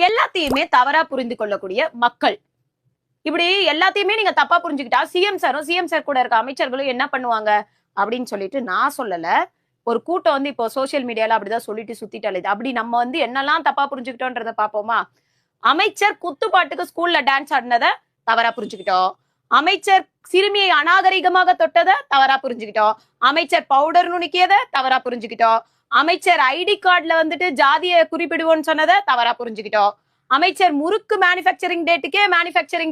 எல்லாத்தையுமே தவறா புரிந்து கொள்ளக்கூடிய மக்கள். இப்படி எல்லாத்தையுமே நீங்க தப்பா புரிஞ்சுக்கிட்டா சிஎம் சார் கூட இருக்க அமைச்சர்களும் என்ன பண்ணுவாங்க அப்படின்னு சொல்லிட்டு நான் சொல்லல. ஒரு கூட்டம் வந்து இப்போ சோசியல் மீடியால அப்படிதான் சொல்லிட்டு சுத்திட்டு அப்படி நம்ம வந்து என்னெல்லாம் தப்பா புரிஞ்சுக்கிட்டோன்றத பாப்போமா? அமைச்சர் குத்துப்பாட்டுக்கு ஸ்கூல்ல டான்ஸ் ஆடினத தவறா புரிஞ்சுக்கிட்டோம். அமைச்சர் சிறுமியை அநாகரிகமாக தொட்டதை தவறா புரிஞ்சுக்கிட்டோம். அமைச்சர் பவுடர் நுணுக்கியதை தவறா புரிஞ்சுக்கிட்டோம். அமைச்சர் ஐடி கார்டுல வந்துட்டு ஜாதியை குறிப்பிடுவோம்னு சொன்னதை தவறா புரிஞ்சுக்கிட்டோம். அமைச்சர் முறுக்கு மேனுஃபேக்சரிங்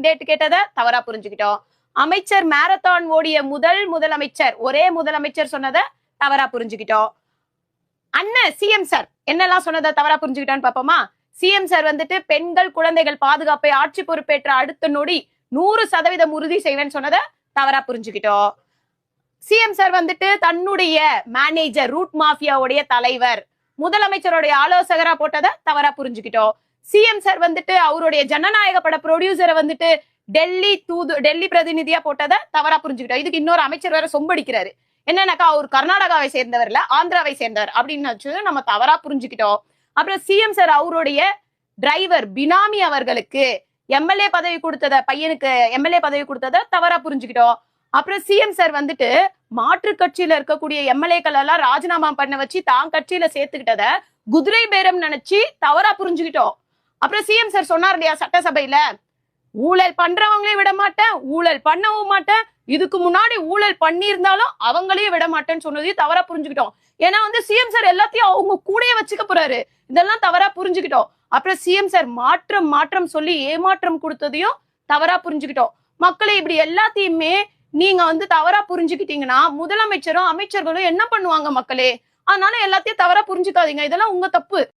டேட் கேட்டதை தவறா புரிஞ்சுக்கிட்டோம். அமைச்சர் மாரத்தான் ஓடிய முதலமைச்சர் ஒரே முதலமைச்சர் சொன்னதை தவறா புரிஞ்சுக்கிட்டோம். அண்ணன் சிஎம் சார் என்னெல்லாம் சொன்னதை தவறா புரிஞ்சுக்கிட்டோன்னு பாப்போமா? சிஎம் சார் வந்துட்டு பெண்கள் குழந்தைகள் பாதுகாப்பை ஆட்சி பொறுப்பேற்ற அடுத்த நொடி 100% உறுதி செய்வேன்னு சொன்னதை தவறா புரிஞ்சுக்கிட்டோம். சிஎம் சார் வந்துட்டு தன்னுடைய மேனேஜர் ரூட் மாஃபியாவுடைய தலைவர் முதலமைச்சருடைய ஆலோசகரா போட்டதை தவறா புரிஞ்சுக்கிட்டோம். சிஎம் சார் வந்துட்டு அவருடைய ஜனநாயக பட ப்ரொடியூசரை வந்துட்டு டெல்லி பிரதிநிதியா போட்டதை தவறா புரிஞ்சுக்கிட்டோம். இதுக்கு இன்னொரு அமைச்சர் வேற சொம்படிக்கிறாரு. என்னன்னாக்கா அவர் கர்நாடகாவை சேர்ந்தவர் இல்ல, ஆந்திராவை சேர்ந்தவர் அப்படின்னு நம்ம தவறா புரிஞ்சுக்கிட்டோம். அப்புறம் சிஎம் சார் அவருடைய டிரைவர் பினாமி அவர்களுக்கு எம்எல்ஏ பதவி கொடுத்தத பையனுக்கு எம்எல்ஏ பதவி கொடுத்ததை தவறா புரிஞ்சுக்கிட்டோம். அப்புறம் சிஎம் சார் வந்துட்டு மாற்று கட்சியில இருக்கக்கூடிய எம்எல்ஏக்கள் எல்லாம் ராஜினாமா பண்ண வச்சு தான் கட்சியில சேர்த்துக்கிட்டத குதிரை பேரம் நினைச்சு தவறா புரிஞ்சுக்கிட்டோம். அப்புறம் சிஎம் சார் சொன்னார் இல்லையா சட்டசபையில, ஊழல் பண்றவங்களையும் விட மாட்டேன், ஊழல் பண்ணவும் மாட்டேன், இதுக்கு முன்னாடி ஊழல் பண்ணியிருந்தாலும் அவங்களையும் விட மாட்டேன்னு சொன்னதையும் தவறா புரிஞ்சுக்கிட்டோம். ஏன்னா வந்து சிஎம் சார் எல்லாத்தையும் அவங்க கூடயே வச்சுக்க போறாரு. இதெல்லாம் தவறா புரிஞ்சுக்கிட்டோம். அப்புறம் சிஎம் சார் மாற்றம் சொல்லி ஏமாற்றம் கொடுத்ததையும் தவறா புரிஞ்சுக்கிட்டோம். மக்களை இப்படி எல்லாத்தையுமே நீங்க வந்து தவறா புரிஞ்சுக்கிட்டீங்கன்னா முதலமைச்சரும் அமைச்சர்களும் என்ன பண்ணுவாங்க மக்களே? அதனால எல்லாத்தையும் தவறா புரிஞ்சுக்காதீங்க. இதெல்லாம் உங்க தப்பு.